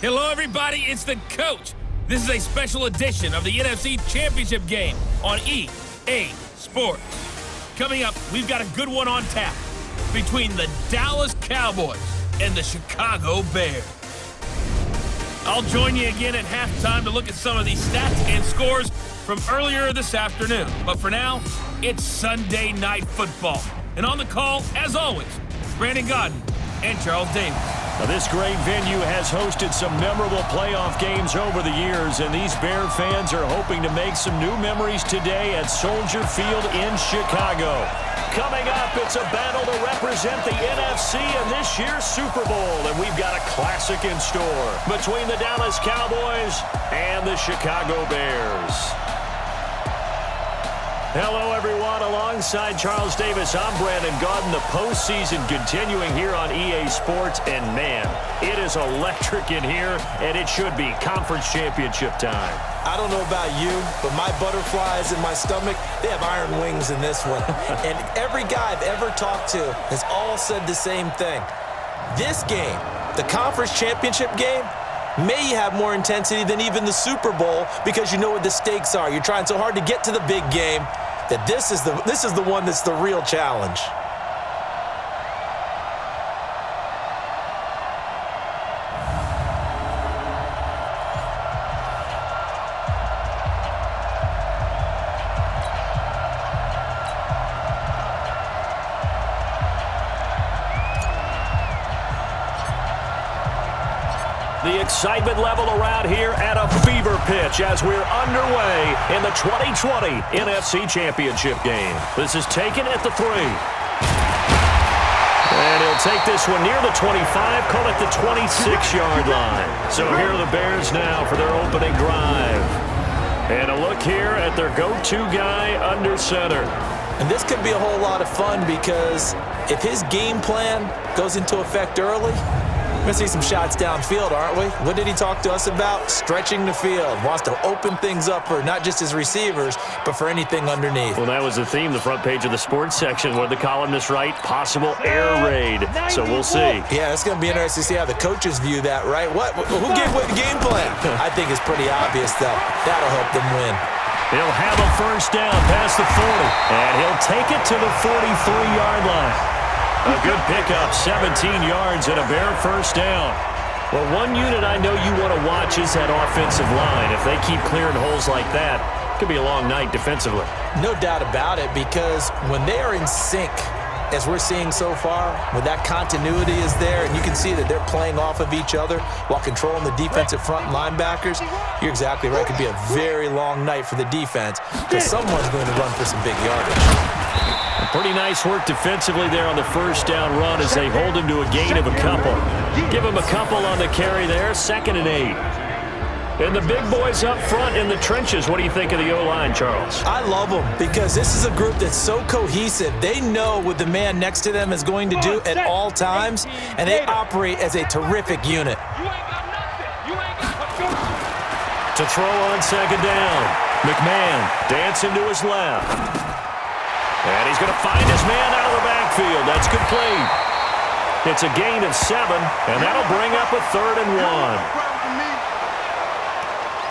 Hello, everybody. It's the coach. This is a special edition of the NFC Championship game on EA Sports. Coming up, we've got a good one on tap between the Dallas Cowboys and the Chicago Bears. I'll join you again at halftime to look at some of these stats and scores from earlier this afternoon. But for now, it's Sunday Night Football. And on the call, as always, Brandon Godden and Charles Davis. Now, this great venue has hosted some memorable playoff games over the years, and these Bear fans are hoping to make some new memories today at Soldier Field in Chicago. Coming up, it's a battle to represent the NFC in this year's Super Bowl, and we've got a classic in store between the Dallas Cowboys and the Chicago Bears. Hello, everyone. Alongside Charles Davis, I'm Brandon Godden. The postseason continuing here on EA Sports, and man, it is electric in here, and it should be conference championship time. I don't know about you, but my butterflies in my stomach, they have iron wings in this one. And every guy I've ever talked to has all said the same thing. This game, the conference championship game, may have more intensity than even the Super Bowl because you know what the stakes are. You're trying so hard to get to the big game that this is the one that's the real challenge. The excitement level around here at a fever pitch as we're underway in the 2020 NFC Championship game. This is taken at the 3. And he'll take this one near the 25, call it the 26-yard line. So here are the Bears now for their opening drive. And a look here at their go-to guy under center. And this could be a whole lot of fun because if his game plan goes into effect early, we're going to see some shots downfield, aren't we? What did he talk to us about? Stretching the field. Wants to open things up for not just his receivers, but for anything underneath. Well, that was the theme, the front page of the sports section. What did the columnist write? Possible air raid. So we'll see. Yeah, it's going to be interesting to see how the coaches view that, right? Who gave away the game plan? I think it's pretty obvious, though. That'll help them win. He'll have a first down past the 40, and he'll take it to the 43-yard line. A good pickup, 17 yards and a Bear first down. Well, one unit I know you want to watch is that offensive line. If they keep clearing holes like that, it could be a long night defensively. No doubt about it, because when they are in sync, as we're seeing so far, when that continuity is there and you can see that they're playing off of each other while controlling the defensive front linebackers, you're exactly right. It could be a very long night for the defense because someone's going to run for some big yardage. Pretty nice work defensively there on the first down run as they hold him to a gain of a couple. Give him a couple on the carry there, 2nd and 8. And the big boys up front in the trenches. What do you think of the O-line, Charles? I love them because this is a group that's so cohesive. They know what the man next to them is going to do at all times, and they operate as a terrific unit. To throw on 2nd down, McMahon dancing to his left. And he's going to find his man out of the backfield. That's complete. It's a gain of 7, and that'll bring up a 3rd and 1.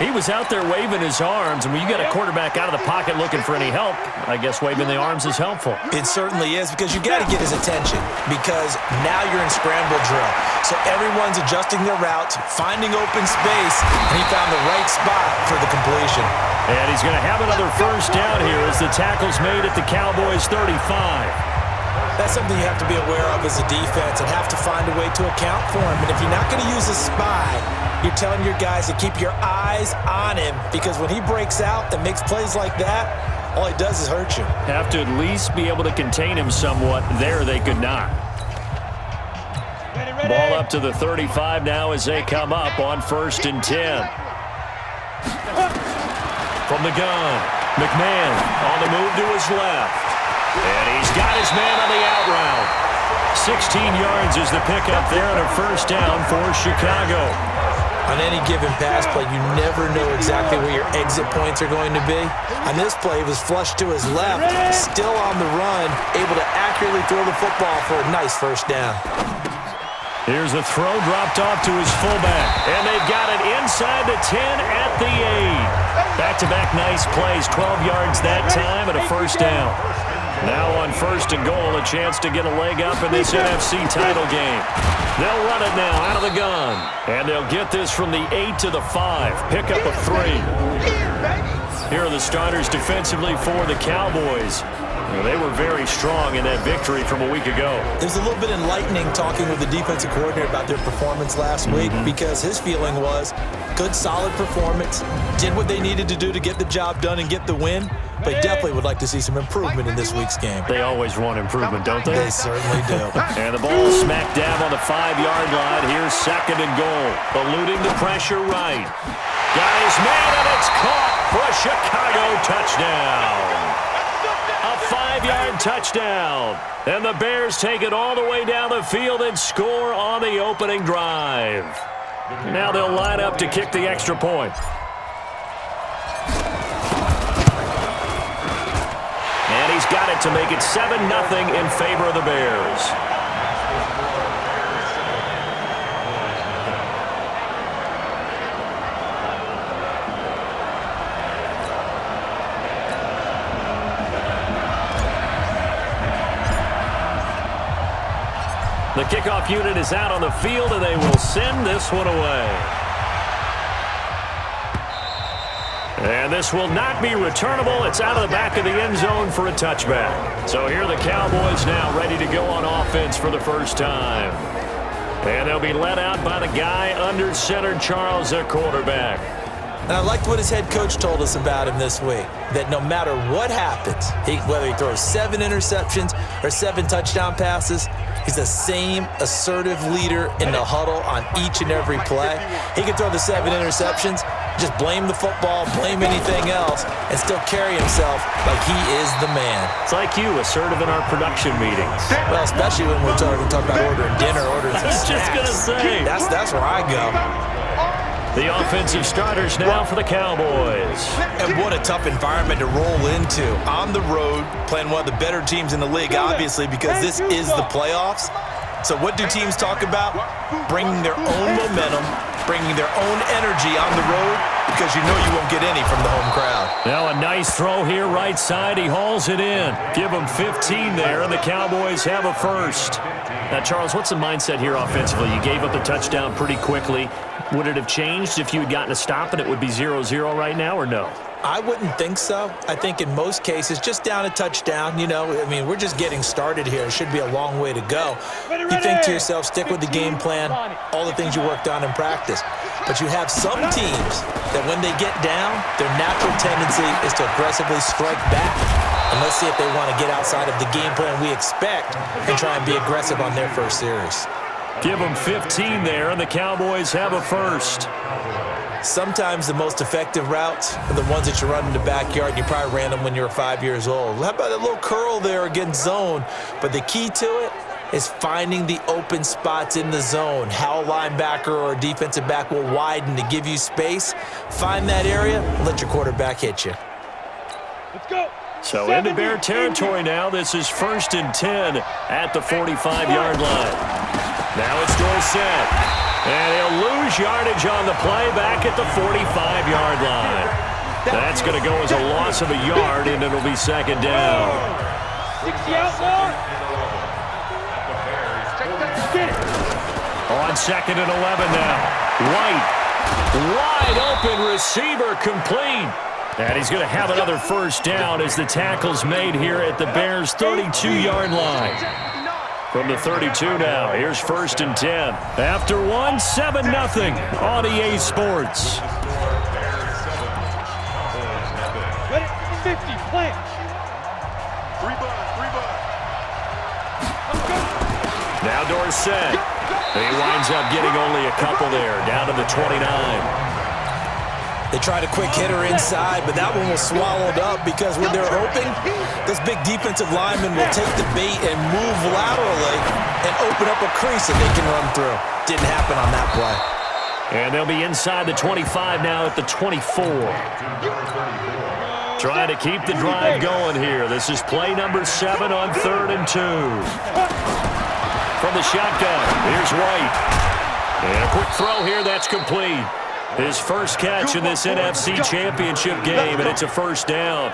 He was out there waving his arms, and when you got a quarterback out of the pocket looking for any help, I guess waving the arms is helpful. It certainly is, because you got to get his attention, because now you're in scramble drill. So everyone's adjusting their routes, finding open space, and he found the right spot for the completion. And he's going to have another first down here as the tackle's made at the Cowboys 35. That's something you have to be aware of as a defense and have to find a way to account for him. And if you're not going to use a spy, you're telling your guys to keep your eyes on him, because when he breaks out and makes plays like that, all he does is hurt you. Have to at least be able to contain him somewhat. There they could not. Ball up to the 35 now as they come up on 1st and 10. From the gun, McMahon on the move to his left. And he's got his man on the out route. 16 yards is the pickup there and a first down for Chicago. On any given pass play, you never know exactly where your exit points are going to be. On this play, he was flushed to his left, still on the run, able to accurately throw the football for a nice first down. Here's the throw dropped off to his fullback. And they've got it inside the 10 at the 8. Back-to-back nice plays, 12 yards that time and a first down. Now on 1st and goal, a chance to get a leg up in this NFC title game. They'll run it now out of the gun. And they'll get this from the 8 to the 5. Pick up of 3. Here are the starters defensively for the Cowboys. Well, they were very strong in that victory from a week ago. It was a little bit enlightening talking with the defensive coordinator about their performance last week because his feeling was good, solid performance, did what they needed to do to get the job done and get the win, but definitely would like to see some improvement in this week's game. They always want improvement, don't they? They certainly do. And the ball smack dab on the 5-yard line. Here's 2nd and goal. Eluding the pressure right. Got his man, and it's caught for a Chicago touchdown. A 5-yard touchdown. And the Bears take it all the way down the field and score on the opening drive. Now they'll line up to kick the extra point. And he's got it to make it 7-0 in favor of the Bears. The kickoff unit is out on the field, and they will send this one away. And this will not be returnable. It's out of the back of the end zone for a touchback. So here are the Cowboys now ready to go on offense for the first time. And they'll be led out by the guy under center, Charles, their quarterback. And I liked what his head coach told us about him this week, that no matter what happens, whether he throws 7 interceptions or 7 touchdown passes, he's the same assertive leader in the huddle on each and every play. He can throw the 7 interceptions, just blame the football, blame anything else, and still carry himself like he is the man. It's like you, assertive in our production meetings. Well, especially when we're talking about ordering dinner, ordering some snacks. I was just going to say. That's where I go. The offensive starters now for the Cowboys. And what a tough environment to roll into. On the road, playing one of the better teams in the league, obviously, because this is the playoffs. So what do teams talk about? Bringing their own momentum, bringing their own energy on the road, because you know you won't get any from the home crowd. Now a nice throw here right side. He hauls it in. Give him 15 there, and the Cowboys have a first. Now, Charles, what's the mindset here offensively? You gave up the touchdown pretty quickly. Would it have changed if you had gotten a stop and it would be 0-0 right now, or no? I wouldn't think so. I think in most cases, just down a touchdown, you know, I mean, we're just getting started here. It should be a long way to go. You think to yourself, stick with the game plan, all the things you worked on in practice. But you have some teams that when they get down, their natural tendency is to aggressively strike back. And let's see if they want to get outside of the game plan we expect and try and be aggressive on their first series. Give them 15 there, and the Cowboys have a first. Sometimes the most effective routes are the ones that you run in the backyard, and you probably ran them when you were 5 years old. How about a little curl there against zone? But the key to it is finding the open spots in the zone. How a linebacker or a defensive back will widen to give you space. Find that area and let your quarterback hit you. Let's go. So into Bear territory now. This is 1st and 10 at the 45-yard line. Now it's Dorsett. And he'll lose yardage on the play back at the 45-yard line. That's going to go as a loss of a yard, and it'll be 2nd down. 60 out more. On 2nd and 11 now. White. Wide open receiver complete. And he's going to have another first down as the tackle's made here at the Bears' 32-yard line. From the 32 now, here's 1st and 10. After one, 7-0 on EA Sports. Ready? 50, plant. 3-bud. Now Dorsett. He winds up getting only a couple there, down to the 29. They tried a quick hitter inside, but that one was swallowed up because when they're hoping, this big defensive lineman will take the bait and move laterally and open up a crease that they can run through. Didn't happen on that play. And they'll be inside the 25 now at the 24. Trying to keep the drive going here. This is play number 7 on 3rd and 2. from the shotgun. Here's White. And a quick throw here. That's complete. His first catch in this NFC Championship game, and it's a first down.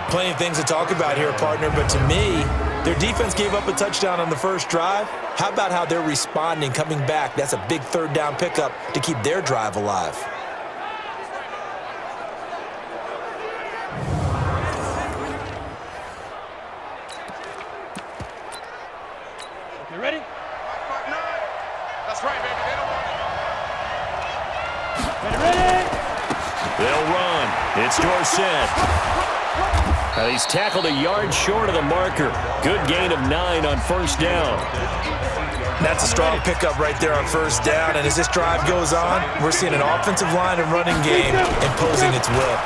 Plenty of things to talk about here, partner, but to me, their defense gave up a touchdown on the first drive. How about how they're responding, coming back? That's a big third down pickup to keep their drive alive. You ready? That's right, baby. They don't want it. Ready? They'll run. It's Dorsett. He's tackled a yard short of the marker. Good gain of 9 on first down. That's a strong pickup right there on first down, and as this drive goes on, we're seeing an offensive line and running game imposing its will.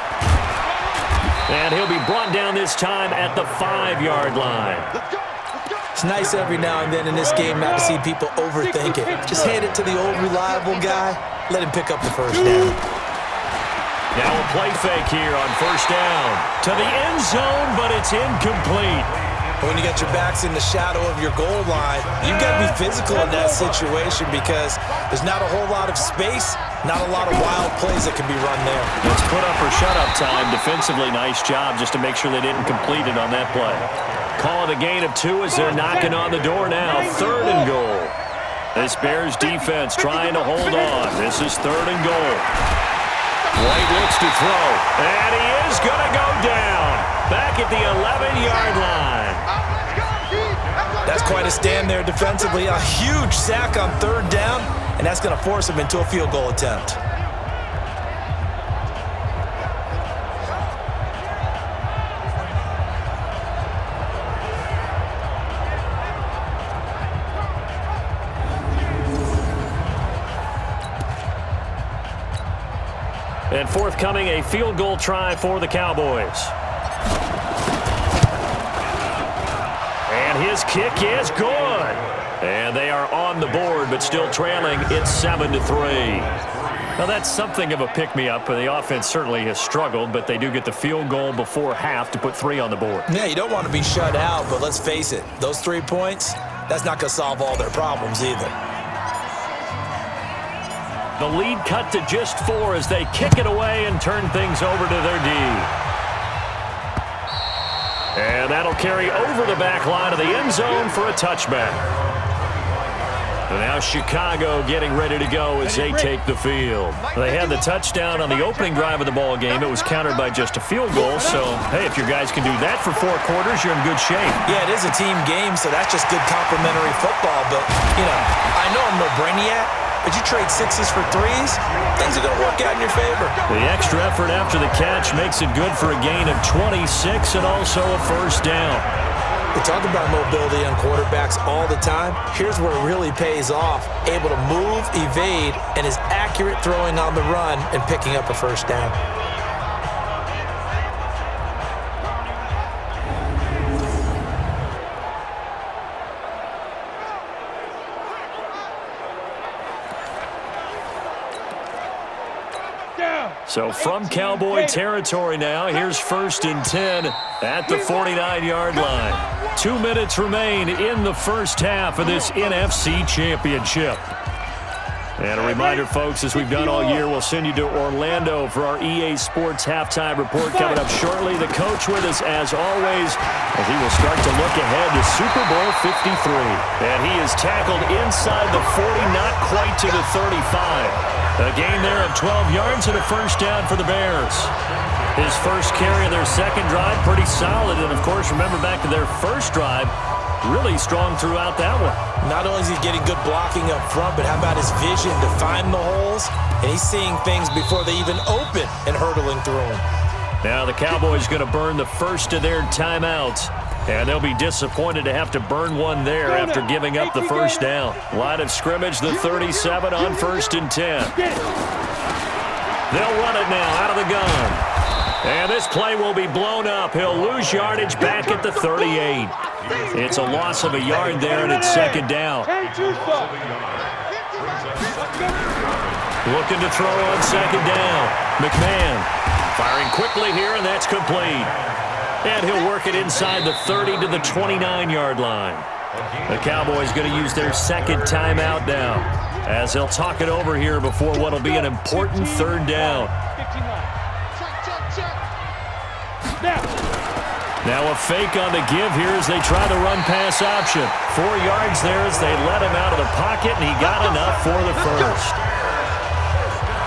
And he'll be brought down this time at the 5-yard line. It's nice every now and then in this game not to see people overthink it. Just hand it to the old reliable guy. Let him pick up the first down. Now a play fake here on first down. To the end zone, but it's incomplete. When you got your backs in the shadow of your goal line, you've got to be physical in that situation because there's not a whole lot of space, not a lot of wild plays that can be run there. It's put up or shut up time. Defensively, nice job just to make sure they didn't complete it on that play. Calling a gain of 2 as they're knocking on the door now. 3rd and goal. This Bears defense trying to hold on. This is 3rd and goal. White looks to throw, and he is going to go down. Back at the 11-yard line. That's quite a stand there defensively. A huge sack on 3rd down, and that's going to force him into a field goal attempt. And forthcoming, a field goal try for the Cowboys. And his kick is good. And they are on the board, but still trailing. It's 7-3. Now, that's something of a pick-me-up. The offense certainly has struggled, but they do get the field goal before half to put 3 on the board. Yeah, you don't want to be shut out, but let's face it. Those 3 points, that's not going to solve all their problems either. The lead cut to just 4 as they kick it away and turn things over to their D. And that'll carry over the back line of the end zone for a touchback. And now Chicago getting ready to go as they take the field. They had the touchdown on the opening drive of the ball game. It was countered by just a field goal. So, hey, if your guys can do that for 4 quarters, you're in good shape. Yeah, it is a team game, so that's just good complimentary football. But, you know, I know I'm no brainiac, but you trade 6s for 3s, things are going to work out in your favor. The extra effort after the catch makes it good for a gain of 26 and also a first down. We talk about mobility on quarterbacks all the time. Here's where it really pays off. Able to move, evade, and is accurate throwing on the run and picking up a first down. So from Cowboy territory now, here's 1st and 10 at the 49-yard line. 2 minutes remain in the first half of this NFC Championship. And a reminder, folks, as we've done all year, we'll send you to Orlando for our EA Sports halftime report coming up shortly. The coach with us, as always, as he will start to look ahead to Super Bowl 53. And he is tackled inside the 40, not quite to the 35. A gain there of 12 yards and a first down for the Bears. His first carry of their second drive, pretty solid. And, of course, remember back to their first drive, really strong throughout that one. Not only is he getting good blocking up front, but how about his vision to find the holes? And he's seeing things before they even open and hurtling through them. Now the Cowboys going to burn the first of their timeouts. And they'll be disappointed to have to burn one there after giving up the first down. Line of scrimmage, the 37 on 1st and 10. They'll run it now out of the gun. And this play will be blown up. He'll lose yardage back at the 38. It's a loss of a yard there, and it's 2nd down. Looking to throw on 2nd down. McMahon firing quickly here, and that's complete. And he'll work it inside the 30 to the 29-yard line. The Cowboys going to use their second timeout now, as they'll talk it over here before what will be an important third down. Now a fake on the give here as they try the run-pass option. 4 yards there as they let him out of the pocket, and he got enough for the first.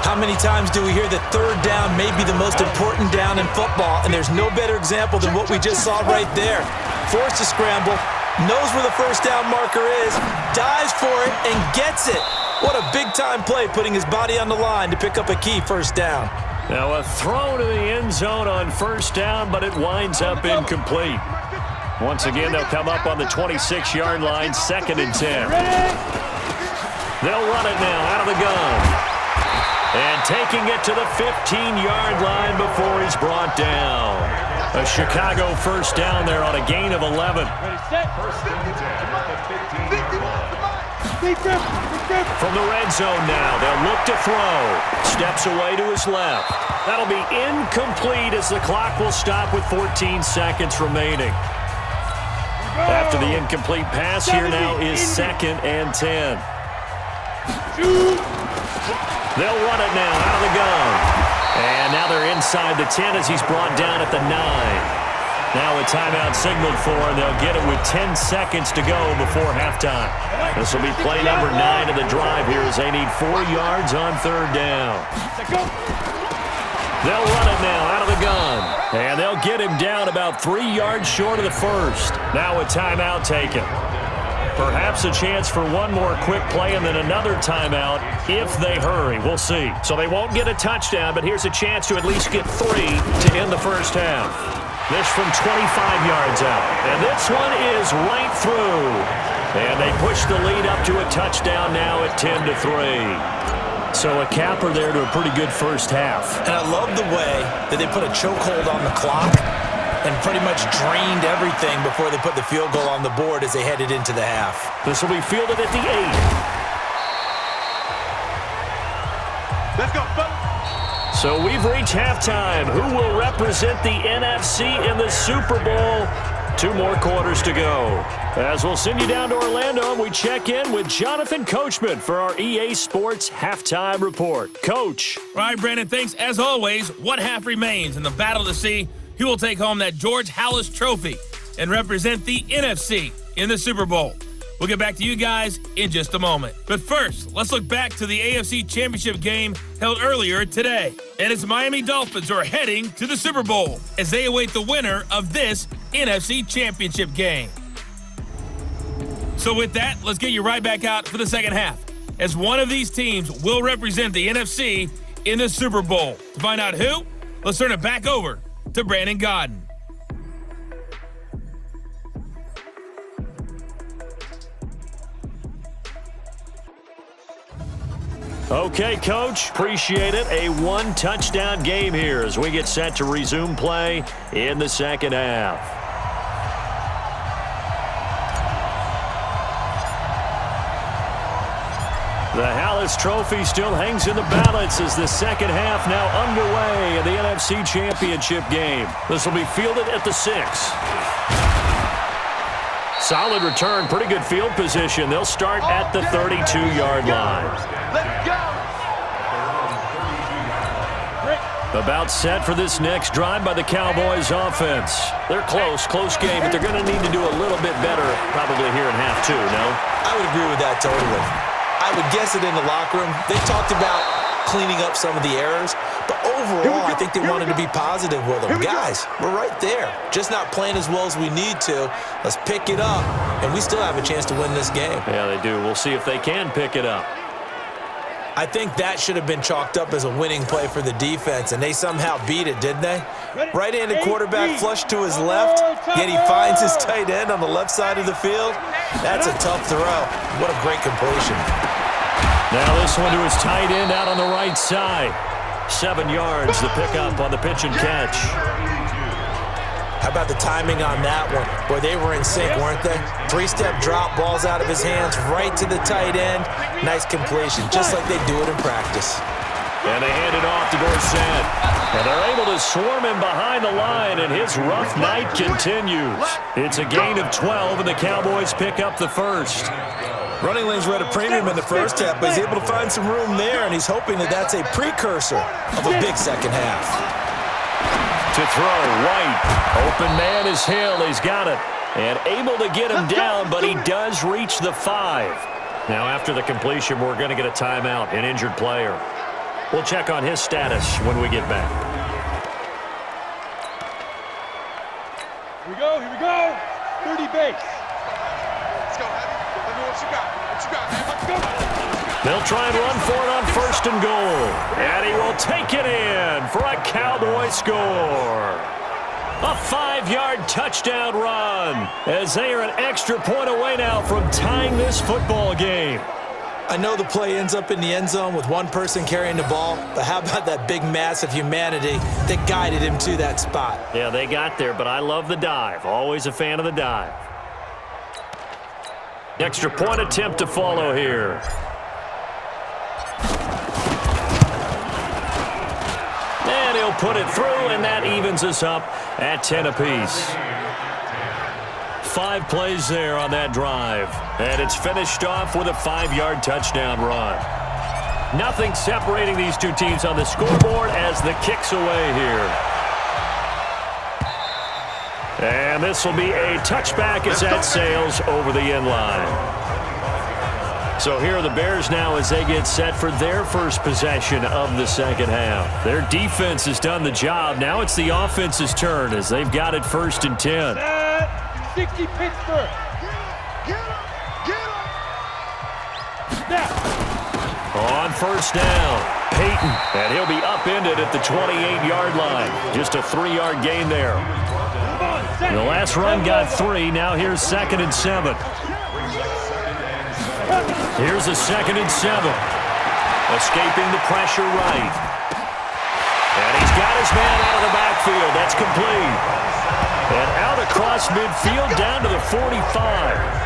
How many times do we hear that third down may be the most important down in football, and there's no better example than what we just saw right there. Forced to scramble, knows where the first down marker is, dives for it, and gets it. What a big-time play, putting his body on the line to pick up a key first down. Now a throw to the end zone on first down, but it winds up incomplete. Once again, they'll come up on the 26-yard line, 2nd and 10. They'll run it now out of the gun. And taking it to the 15-yard line before he's brought down. A Chicago first down there on a gain of 11. From the red zone now, they'll look to throw. Steps away to his left. That'll be incomplete as the clock will stop with 14 seconds remaining. After the incomplete pass, here now is 2nd and 10. They'll run it now out of the gun. And now they're inside the 10 as he's brought down at the 9. Now a timeout signaled for, and they'll get it with 10 seconds to go before halftime. This will be play number 9 of the drive here as they need 4 yards on third down. They'll run it now out of the gun. And they'll get him down about 3 yards short of the first. Now a timeout taken. Perhaps a chance for one more quick play and then another timeout if they hurry. We'll see. So they won't get a touchdown, but here's a chance to at least get 3 to end the first half. This from 25 yards out. And this one is right through. And they push the lead up to a touchdown now at 10-3. So a capper there to a pretty good first half. And I love the way that they put a chokehold on the clock and pretty much drained everything before they put the field goal on the board as they headed into the half. This will be fielded at the 8. Let's go, folks. So we've reached halftime. Who will represent the NFC in the Super Bowl? 2 more quarters to go. As we'll send you down to Orlando, and we check in with Jonathan Coachman for our EA Sports Halftime Report. Coach. All right, Brandon, thanks. As always, one half remains in the battle to see who will take home that George Halas Trophy and represent the NFC in the Super Bowl. We'll get back to you guys in just a moment. But first, let's look back to the AFC Championship game held earlier today. And it's Miami Dolphins who are heading to the Super Bowl as they await the winner of this NFC Championship game. So with that, let's get you right back out for the second half, as one of these teams will represent the NFC in the Super Bowl. To find out who, let's turn it back over to Brandon Godden. Okay, Coach, appreciate it. A 1-touchdown game here as we get set to resume play in the second half. The Halas Trophy still hangs in the balance as the second half now underway in the NFC Championship game. This will be fielded at the 6. Solid return, pretty good field position. They'll start at the 32-yard line. Let's go. About set for this next drive by the Cowboys offense. They're close game, but they're going to need to do a little bit better probably here in half 2, no? I would agree with that totally. I would guess it in the locker room. They talked about cleaning up some of the errors, but overall, I think they wanted to be positive with them. Guys, we're right there. Just not playing as well as we need to. Let's pick it up, and we still have a chance to win this game. Yeah, they do. We'll see if they can pick it up. I think that should have been chalked up as a winning play for the defense, and they somehow beat it, didn't they? Right-handed quarterback flushed to his left, yet he finds his tight end on the left side of the field. That's a tough throw. What a great completion. Now this one to his tight end out on the right side. 7 yards, the pickup on the pitch and catch. How about the timing on that one? Boy, they were in sync, weren't they? 3-step drop, balls out of his hands, right to the tight end. Nice completion, just like they do it in practice. And they hand it off to Dorsett. And they're able to swarm him behind the line, and his rough night continues. It's a gain of 12, and the Cowboys pick up the first. Running lanes were at a premium in the first half, but he's able to find some room there, and he's hoping that that's a precursor of a big second half. To throw, White. Open man is Hill. He's got it. And able to get him down, but he does reach the 5. Now, after the completion, we're going to get a timeout, an injured player. We'll check on his status when we get back. Here we go, 30 base. Let's go, Heavy. Let me know what you got. What you got, man? Let's go. They'll try and run for it on first and goal. And he will take it in for a Cowboy score. A 5-yard touchdown run as they are an extra point away now from tying this football game. I know the play ends up in the end zone with one person carrying the ball, but how about that big mass of humanity that guided him to that spot? Yeah, they got there, but I love the dive. Always a fan of the dive. Extra point attempt to follow here. And he'll put it through, and that evens us up at 10 apiece. 5 plays there on that drive. And it's finished off with a 5-yard touchdown run. Nothing separating these two teams on the scoreboard as the kick's away here. And this will be a touchback as that sails over the end line. So here are the Bears now as they get set for their first possession of the second half. Their defense has done the job. Now it's the offense's turn as they've got it 1st and 10. 60 Pittsburgh. On first down, Peyton, and he'll be upended at the 28-yard line. Just a 3-yard gain there. The last run got 3. Now here's 2nd and 7. Here's a 2nd and 7. Escaping the pressure right. And he's got his man out of the backfield. That's complete. And out across midfield down to the 45.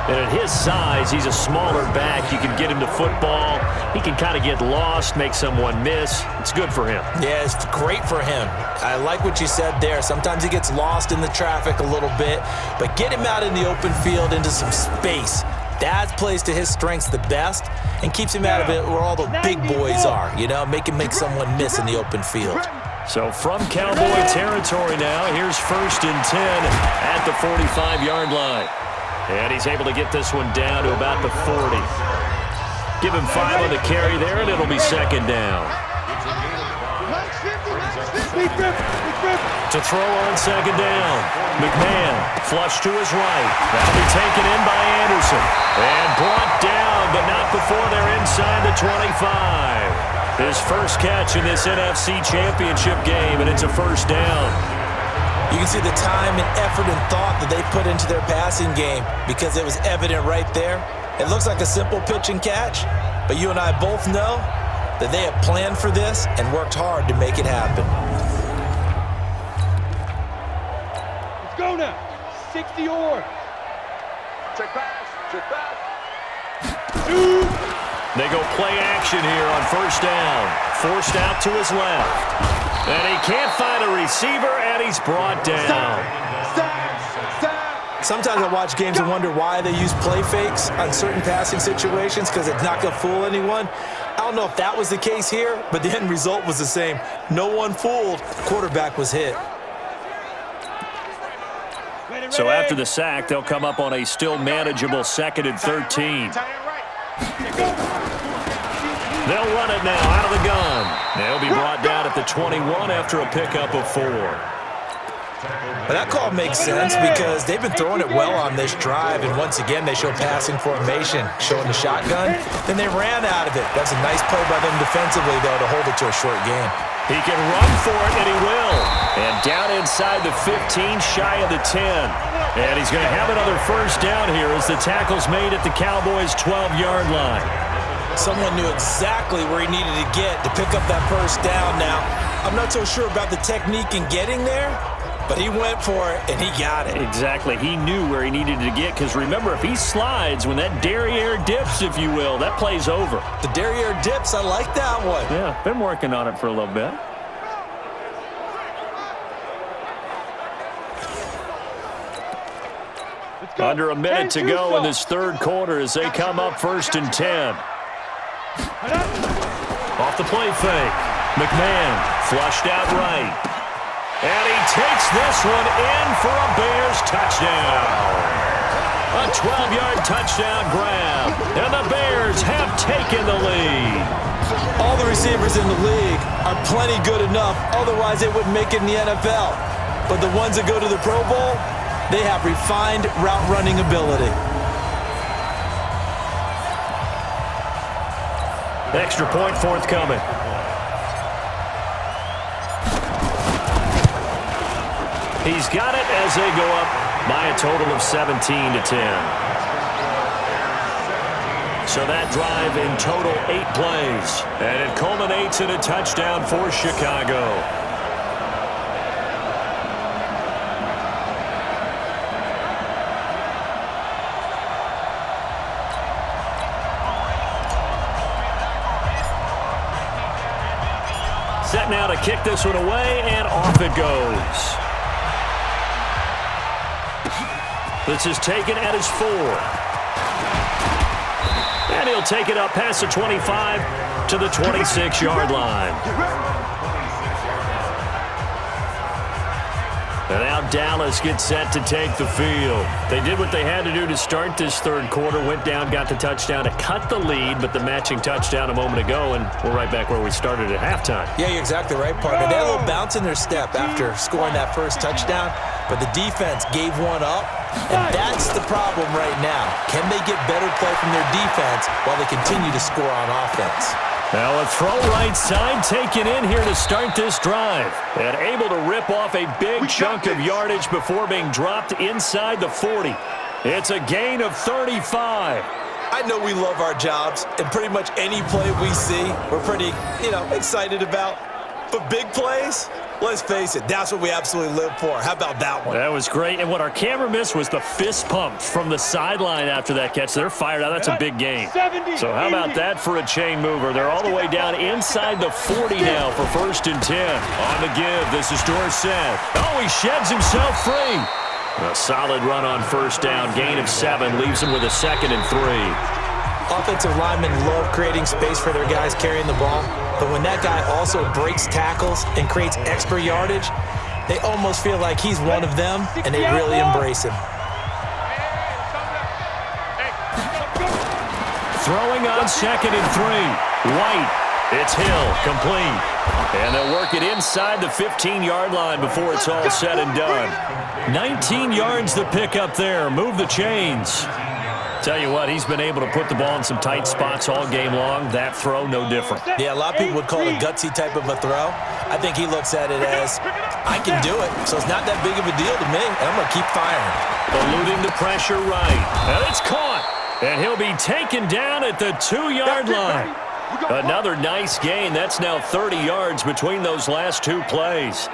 And at his size, he's a smaller back. You can get him to football. He can kind of get lost, make someone miss. It's good for him. Yeah, it's great for him. I like what you said there. Sometimes he gets lost in the traffic a little bit, but get him out in the open field into some space. That plays to his strengths the best and keeps him out of it where all the big boys are, you know, make someone miss in the open field. So from Cowboy territory now, here's 1st and 10 at the 45-yard line. And he's able to get this one down to about the 40. Give him 5 on the carry there, and it'll be 2nd down. To throw on 2nd down. McMahon, flush to his right. That'll be taken in by Anderson. And brought down, but not before they're inside the 25. His first catch in this NFC Championship game, and it's a 1st down. You can see the time and effort and thought that they put into their passing game because it was evident right there. It looks like a simple pitch and catch, but you and I both know that they have planned for this and worked hard to make it happen. Let's go now. 60 or. Check pass. Check pass. They go play action here on 1st down. Forced out to his left. And he can't find a receiver, and he's brought down. Sometimes I watch games and wonder why they use play fakes on certain passing situations because it's not going to fool anyone. I don't know if that was the case here, but the end result was the same. No one fooled. Quarterback was hit. So after the sack, they'll come up on a still manageable 2nd and 13. They'll run it now out of the gun. They'll be brought down at the 21 after a pickup of 4. But that call makes sense because they've been throwing it well on this drive, and once again they show passing formation, showing the shotgun. Then they ran out of it. That's a nice play by them defensively, though, to hold it to a short game. He can run for it, and he will. And down inside the 15, shy of the 10. And he's going to have another 1st down here as the tackle's made at the Cowboys' 12-yard line. Someone knew exactly where he needed to get to pick up that 1st down now. I'm not so sure about the technique in getting there, but he went for it, and he got it. Exactly. He knew where he needed to get, because remember, if he slides, when that derriere dips, if you will, that play's over. The derriere dips, I like that one. Yeah, been working on it for a little bit. Under a minute to go in this third quarter as they come up 1st and 10. Off the play fake. McMahon flushed out right. And he takes this one in for a Bears touchdown. A 12-yard touchdown grab. And the Bears have taken the lead. All the receivers in the league are plenty good enough. Otherwise, they wouldn't make it in the NFL. But the ones that go to the Pro Bowl, they have refined route running ability. Extra point forthcoming. He's got it as they go up by a total of 17-10. So that drive in total 8 plays. And it culminates in a touchdown for Chicago. Set now to kick this one away, and off it goes. This is taken at his 4. And he'll take it up past the 25 to the 26-yard line. And now Dallas gets set to take the field. They did what they had to do to start this third quarter, went down, got the touchdown to cut the lead, but the matching touchdown a moment ago, and we're right back where we started at halftime. Yeah, you're exactly right, partner. They had a little bounce in their step after scoring that first touchdown, but the defense gave one up, and that's the problem right now. Can they get better play from their defense while they continue to score on offense? Now a throw right side taken in here to start this drive. And able to rip off a big chunk of yardage before being dropped inside the 40. It's a gain of 35. I know we love our jobs, and pretty much any play we see, we're pretty, excited about. But big plays, let's face it, that's what we absolutely live for. How about that one? That was great, and what our camera missed was the fist pump from the sideline after that catch. They're fired out. That's a big gain. So how about that for a chain mover? They're all the way down inside the 40 now for 1st and 10. On the give, this is Dorsett. Oh, he sheds himself free. A solid run on 1st down. Gain of 7 leaves him with a 2nd and 3. Offensive linemen love creating space for their guys carrying the ball, but when that guy also breaks tackles and creates extra yardage, they almost feel like he's one of them, and they really embrace him. Throwing on 2nd and 3. White. It's Hill. Complete. And they'll work it inside the 15-yard line before it's all said and done. 19 yards to pick up there. Move the chains. Tell you what, he's been able to put the ball in some tight spots all game long. That throw, no different. Yeah, a lot of people would call it a gutsy type of a throw. I think he looks at it as, I can do it, so it's not that big of a deal to me, and I'm going to keep firing. Eluding the pressure right. And it's caught. And he'll be taken down at the 2-yard line. Another nice gain. That's now 30 yards between those last 2 plays.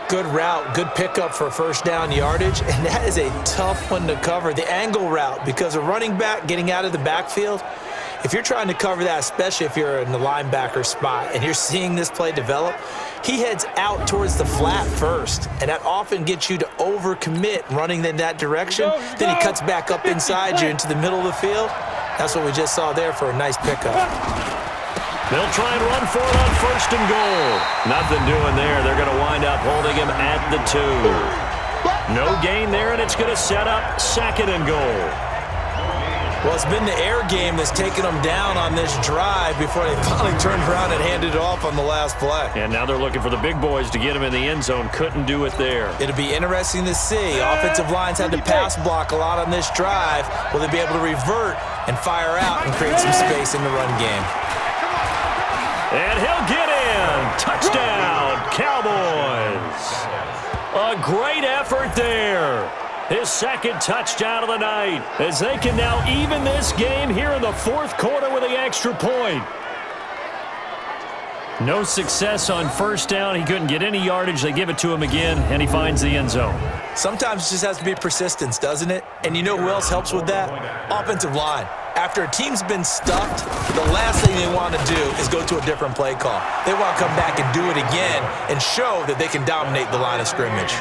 Good route, good pickup for 1st down yardage, and that is a tough one to cover. The angle route, because a running back getting out of the backfield, if you're trying to cover that, especially if you're in the linebacker spot and you're seeing this play develop, he heads out towards the flat first, and that often gets you to overcommit running in that direction. Then he cuts back up inside you into the middle of the field. That's what we just saw there for a nice pickup. They'll try and run for it on 1st and goal. Nothing doing there. They're going to wind up holding him at the 2. No gain there, and it's going to set up 2nd and goal. Well, it's been the air game that's taken them down on this drive before they finally turned around and handed it off on the last play. And now they're looking for the big boys to get him in the end zone. Couldn't do it there. It'll be interesting to see. Offensive lines had to pass block a lot on this drive. Will they be able to revert and fire out and create some space in the run game? And he'll get in. Touchdown, Cowboys. A great effort there. His 2nd touchdown of the night, as they can now even this game here in the 4th quarter with the extra point. No success on first down. He couldn't get any yardage. They give it to him again, and he finds the end zone. Sometimes it just has to be persistence, doesn't it? And you know who else helps with that? Offensive line. After a team's been stuffed, the last thing they want to do is go to a different play call. They want to come back and do it again and show that they can dominate the line of scrimmage.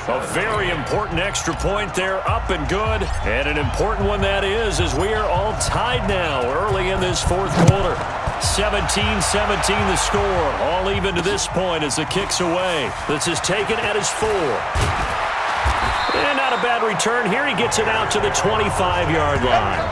A very important extra point there, up and good. And an important one that is, as we are all tied now early in this fourth quarter. 17-17 the score, all even to this point as the kick's away. This is taken at his 4. And not a bad return here. He gets it out to the 25-yard line.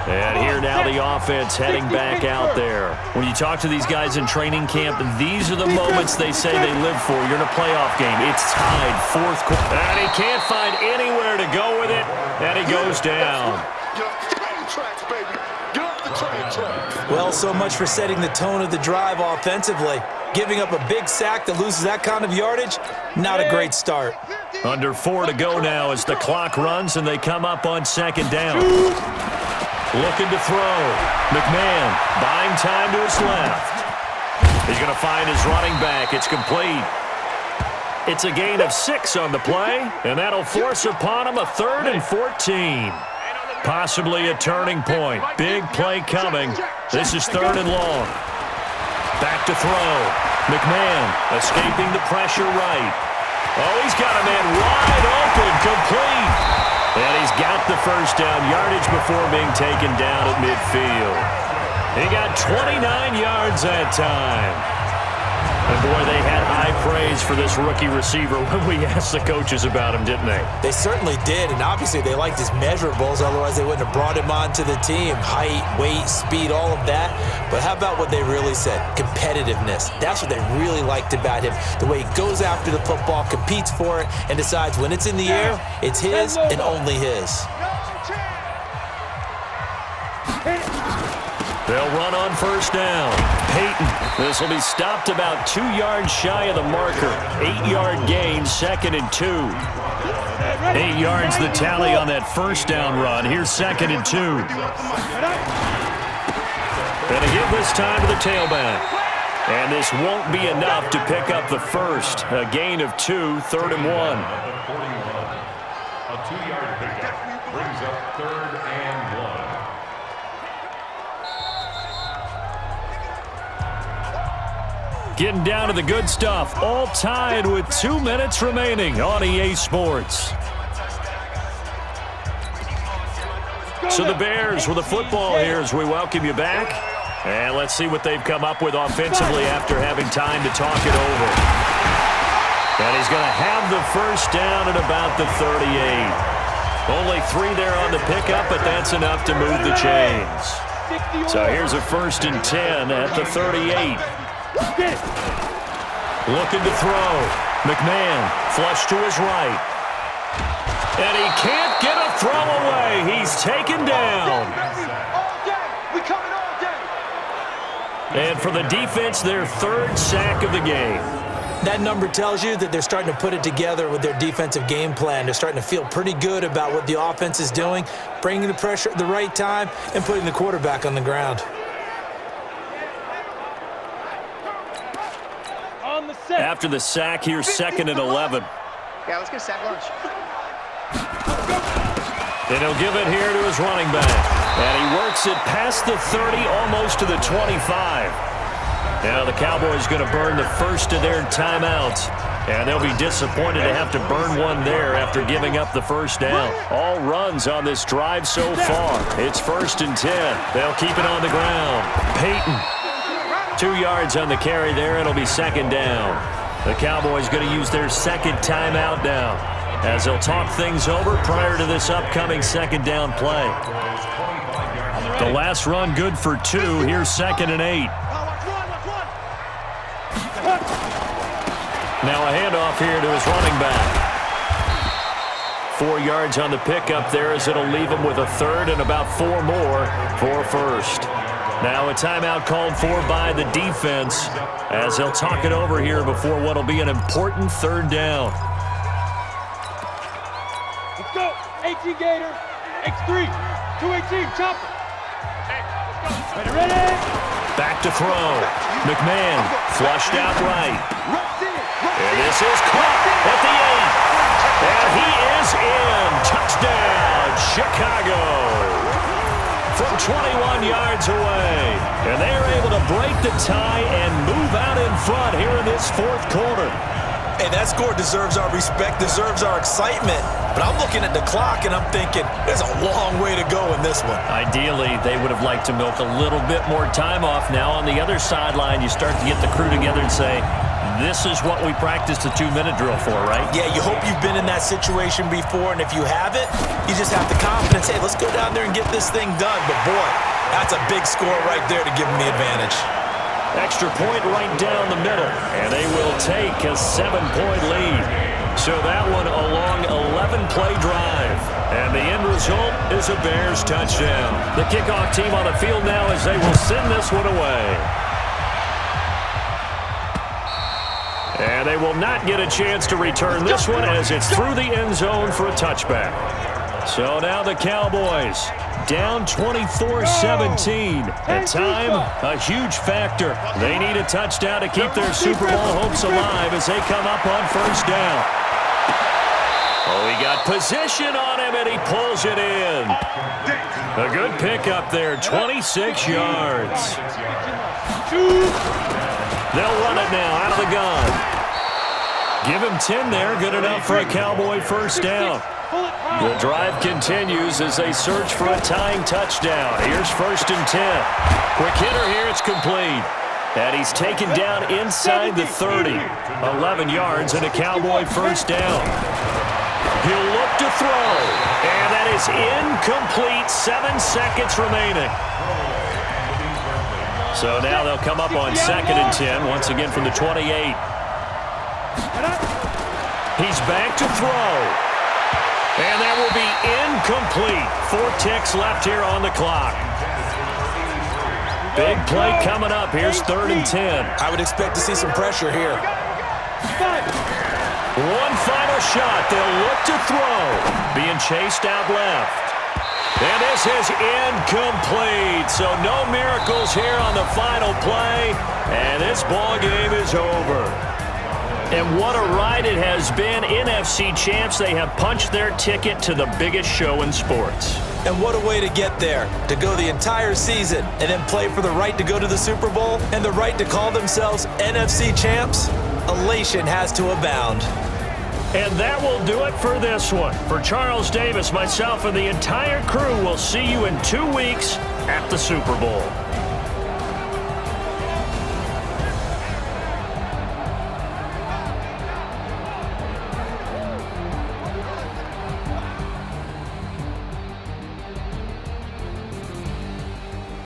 And here now the offense heading back out there. When you talk to these guys in training camp, these are the moments they say they live for. You're in a playoff game. It's tied, fourth quarter. And he can't find anywhere to go with it, and he goes down. Well, so much for setting the tone of the drive offensively. Giving up a big sack that loses that kind of yardage, not a great start. Under 4 to go now as the clock runs and they come up on second down. Looking to throw. McMahon buying time to his left. He's going to find his running back. It's complete. It's a gain of 6 on the play, and that'll force upon him a 3rd and 14. Possibly a turning point. Big play coming. This is 3rd and long. Back to throw. McMahon escaping the pressure right. Oh, he's got a man wide open, complete. And he's got the first down yardage before being taken down at midfield. He got 29 yards that time. And boy, they had high praise for this rookie receiver when we asked the coaches about him, didn't they? They certainly did, and obviously they liked his measurables, otherwise they wouldn't have brought him onto the team. Height, weight, speed, all of that. But how about what they really said? Competitiveness. That's what they really liked about him. The way he goes after the football, competes for it, and decides when it's in the air, it's his and only his. They'll run on first down. Peyton. This will be stopped about 2 yards shy of the marker. 8-yard gain, 2nd and 2. 8 yards the tally on that first down run. Here's 2nd and 2. And a give this time to the tailback. And this won't be enough to pick up the first. A gain of 2, 3rd and 1. A 2-yard pickup brings up 3rd and 1. Getting down to the good stuff. All tied with 2 minutes remaining on EA Sports. So the Bears with the football here as we welcome you back. And let's see what they've come up with offensively after having time to talk it over. And he's going to have the first down at about the 38. Only 3 there on the pickup, but that's enough to move the chains. So here's a 1st and 10 at the 38. Looking to throw. McMahon flush to his right. And he can't get a throw away. He's taken down. And for the defense, their 3rd sack of the game. That number tells you that they're starting to put it together with their defensive game plan. They're starting to feel pretty good about what the offense is doing, bringing the pressure at the right time, and putting the quarterback on the ground. After the sack, here's 2nd and 11. Yeah, let's go sack lunch. And he'll give it here to his running back. And he works it past the 30, almost to the 25. Now the Cowboys going to burn the first of their timeouts. And they'll be disappointed to have to burn one there after giving up the first down. All runs on this drive so far. It's 1st and 10. They'll keep it on the ground. Peyton. 2 yards on the carry there. It'll be 2nd down. The Cowboys going to use their 2nd timeout now as they'll talk things over prior to this upcoming 2nd down play. The last run good for 2. Here's 2nd and 8. Now a handoff here to his running back. 4 yards on the pickup there as it'll leave him with a 3rd and about 4 more for 1st. Now a timeout called for by the defense as they'll talk it over here before what will be an important 3rd down. Let's go. 18 Gator. X3. 218. Chopper. Ready? Back to throw. McMahon flushed out right. And this is caught at the 8. And he is in. Touchdown, Chicago. From 21 yards away. And they are able to break the tie and move out in front here in this fourth quarter. Hey, that score deserves our respect, deserves our excitement. But I'm looking at the clock, and I'm thinking there's a long way to go in this one. Ideally, they would have liked to milk a little bit more time off. Now on the other sideline, you start to get the crew together and say, this is what we practiced the 2-minute drill for, right? Yeah, you hope you've been in that situation before, and if you haven't, you just have the confidence, hey, let's go down there and get this thing done. But, boy, that's a big score right there to give them the advantage. Extra point right down the middle, and they will take a 7-point lead. So that one a long 11-play drive, and the end result is a Bears touchdown. The kickoff team on the field now as they will send this one away. And they will not get a chance to return this one as it's through the end zone for a touchback. So now the Cowboys down 24-17. At time, a huge factor. They need a touchdown to keep their Super Bowl hopes alive as they come up on first down. Oh, he got position on him, and he pulls it in. A good pickup there, 26 yards. They'll run it now out of the gun. Give him 10 there, good enough for a Cowboy first down. The drive continues as they search for a tying touchdown. Here's 1st and 10. Quick hitter here, it's complete. And he's taken down inside the 30. 11 yards and a Cowboy first down. He'll look to throw. And that is incomplete. 7 seconds remaining. So now they'll come up on 2nd and 10, once again from the 28. He's back to throw. And that will be incomplete. 4 ticks left here on the clock. Big play coming up. Here's 3rd and 10. I would expect to see some pressure here. One final shot. They'll look to throw. Being chased out left. And this is incomplete. So no miracles here on the final play. And this ball game is over. And what a ride it has been. NFC champs, they have punched their ticket to the biggest show in sports. And what a way to get there, to go the entire season and then play for the right to go to the Super Bowl and the right to call themselves NFC champs. Elation has to abound. And that will do it for this one. For Charles Davis, myself, and the entire crew, we'll see you in 2 weeks at the Super Bowl.